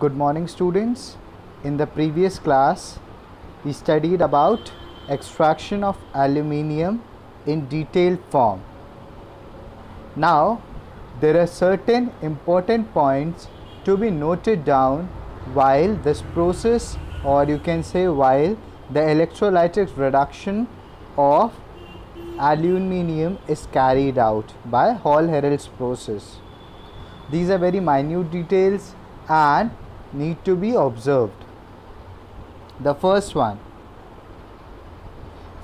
Good morning, students. In the previous class, we studied about extraction of aluminium in detailed form. Now, there are certain important points to be noted down while this process, or you can say while the electrolytic reduction of aluminium is carried out by Hall-Herold's process. These are very minute details and need to be observed. The first one,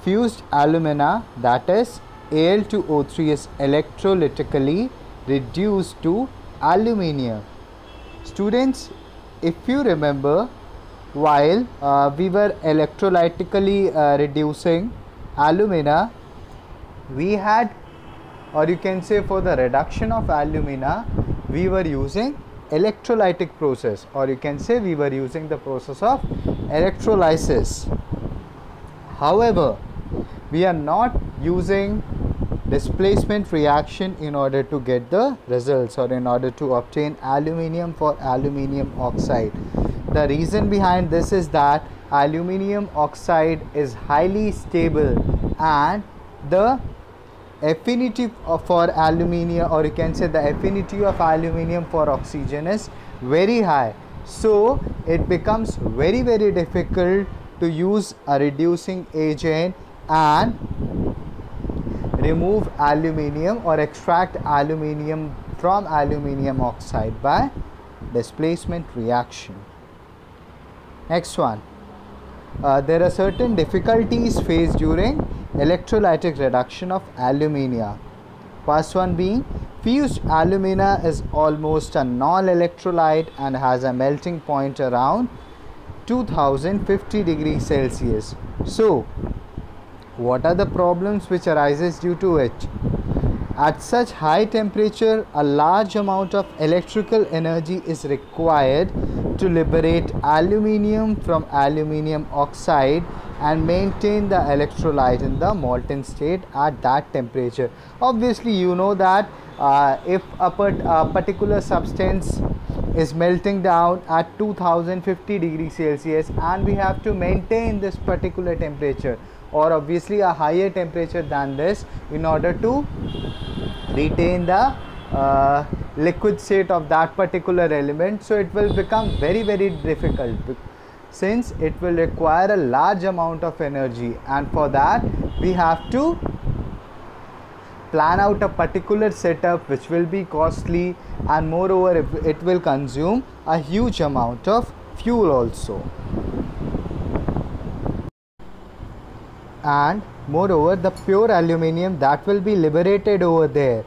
fused alumina, that is Al2O3, is electrolytically reduced to aluminium. Students, if you remember, while we were electrolytically reducing alumina, we had, or you can say for the reduction of alumina, we were using electrolytic process, or you can say we were using the process of electrolysis. However, we are not using displacement reaction in order to get the results, or in order to obtain aluminium for aluminium oxide. The reason behind this is that aluminium oxide is highly stable and the affinity for aluminium, or you can say the affinity of aluminium for oxygen, is very high. So it becomes very difficult to use a reducing agent and remove aluminium or extract aluminium from aluminium oxide by displacement reaction. Next one, there are certain difficulties faced during electrolytic reduction of alumina. First one being, fused alumina is almost a non-electrolyte and has a melting point around 2050 degrees Celsius. So, what are the problems which arises due to it? At such high temperature, a large amount of electrical energy is required to liberate aluminium from aluminium oxide and maintain the electrolyte in the molten state at that temperature. Obviously, you know that if a particular substance is melting down at 2050 degrees Celsius and we have to maintain this particular temperature, or obviously a higher temperature than this, in order to retain the liquid state of that particular element. So it will become very difficult, since it will require a large amount of energy, and for that we have to plan out a particular setup which will be costly, and moreover it will consume a huge amount of fuel also. And moreover, the pure aluminium that will be liberated over there,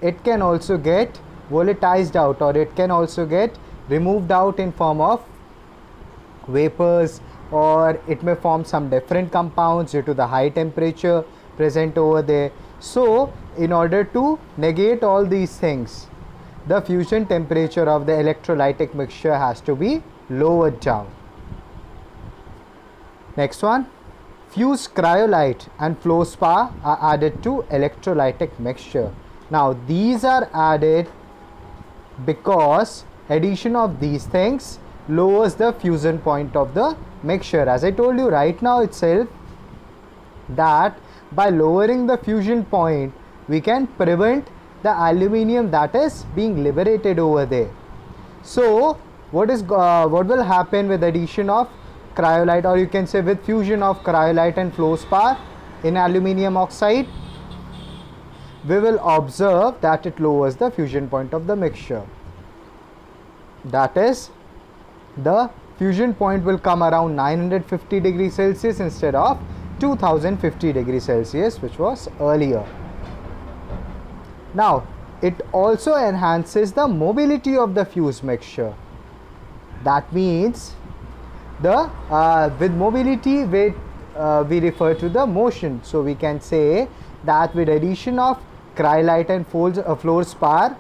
it can also get volatilized out, or it can also get removed out in form of vapors, or it may form some different compounds due to the high temperature present over there. So in order to negate all these things, the fusion temperature of the electrolytic mixture has to be lowered down. Next one, fused cryolite and fluorspar are added to electrolytic mixture. Now these are added because addition of these things lowers the fusion point of the mixture. As I told you right now itself, that by lowering the fusion point we can prevent the aluminium that is being liberated over there. So what will happen with addition of cryolite, or you can say with fusion of cryolite and fluorspar in aluminium oxide? We will observe that it lowers the fusion point of the mixture. That is, the fusion point will come around 950 degrees Celsius instead of 2050 degrees Celsius, which was earlier. Now, it also enhances the mobility of the fused mixture. That means with mobility we refer to the motion. So we can say that with addition of cryolite and fluorspar,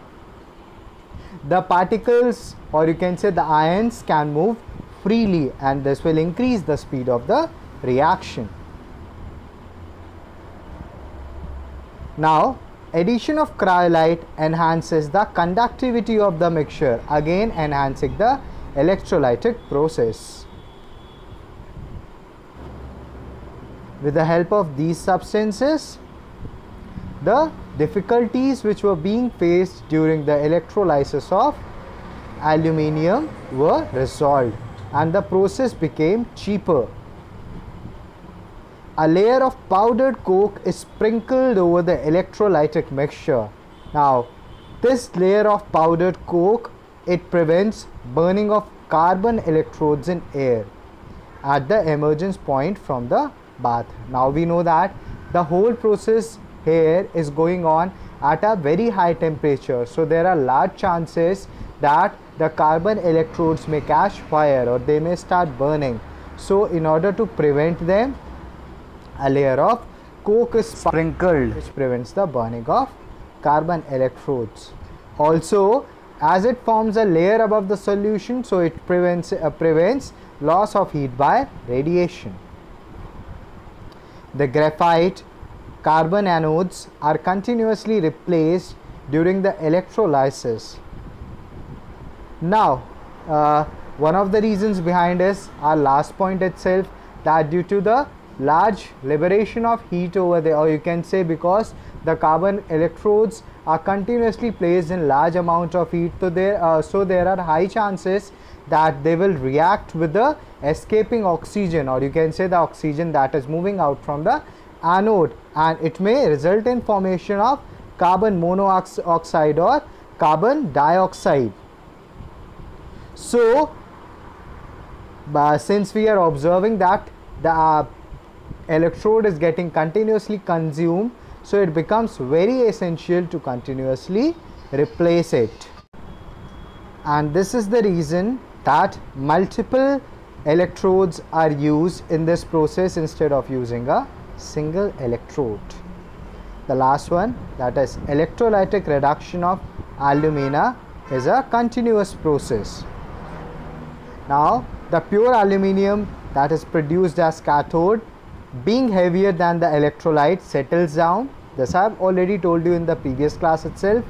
the particles, or you can say the ions, can move freely, and this will increase the speed of the reaction. Now Addition of cryolite enhances the conductivity of the mixture, again enhancing the electrolytic process. With the help of these substances, the difficulties which were being faced during the electrolysis of aluminium were resolved and the process became cheaper. A layer of powdered coke is sprinkled over the electrolytic mixture. Now, this layer of powdered coke, it prevents burning of carbon electrodes in air at the emergence point from the bath. Now we know that the whole process here is going on at a very high temperature, so there are large chances that the carbon electrodes may catch fire or they may start burning. So in order to prevent them, a layer of coke is sprinkled which prevents the burning of carbon electrodes. Also, as it forms a layer above the solution, so it prevents loss of heat by radiation. The graphite carbon anodes are continuously replaced during the electrolysis. Now, one of the reasons behind is our last point itself, that due to the large liberation of heat over there, or you can say because the carbon electrodes are continuously placed in large amount of heat, so there are high chances that they will react with the escaping oxygen, or you can say the oxygen that is moving out from the anode, and it may result in formation of carbon monoxide or carbon dioxide. So since we are observing that the electrode is getting continuously consumed, so it becomes very essential to continuously replace it. And this is the reason that multiple electrodes are used in this process instead of using a single electrode. The last one, that is electrolytic reduction of alumina, is a continuous process. Now the pure aluminium that is produced as cathode, being heavier than the electrolyte, settles down. This I have already told you in the previous class itself.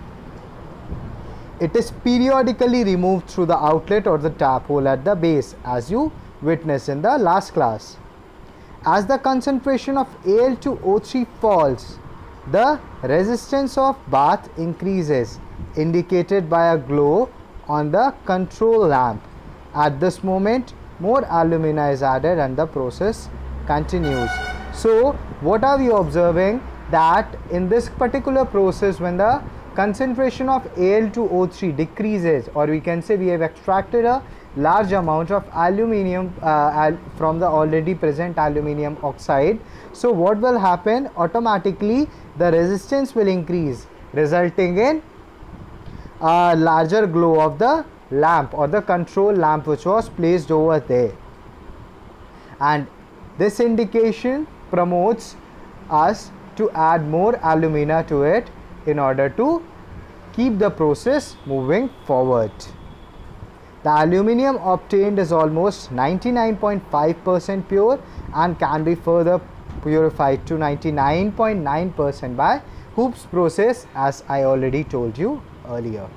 It is periodically removed through the outlet or the tap hole at the base, as you witnessed in the last class. As the concentration of Al2O3 falls, the resistance of bath increases, indicated by a glow on the control lamp. At this moment, more alumina is added and the process continues. So what are we observing? That in this particular process, when the concentration of Al2O3 decreases, or we can say we have extracted a large amount of aluminium from the already present aluminium oxide, so what will happen? Automatically the resistance will increase, resulting in a larger glow of the lamp or the control lamp which was placed over there, and this indication promotes us to add more alumina to it in order to keep the process moving forward. The aluminium obtained is almost 99.5% pure and can be further purified to 99.9% by Hoops process, as I already told you earlier.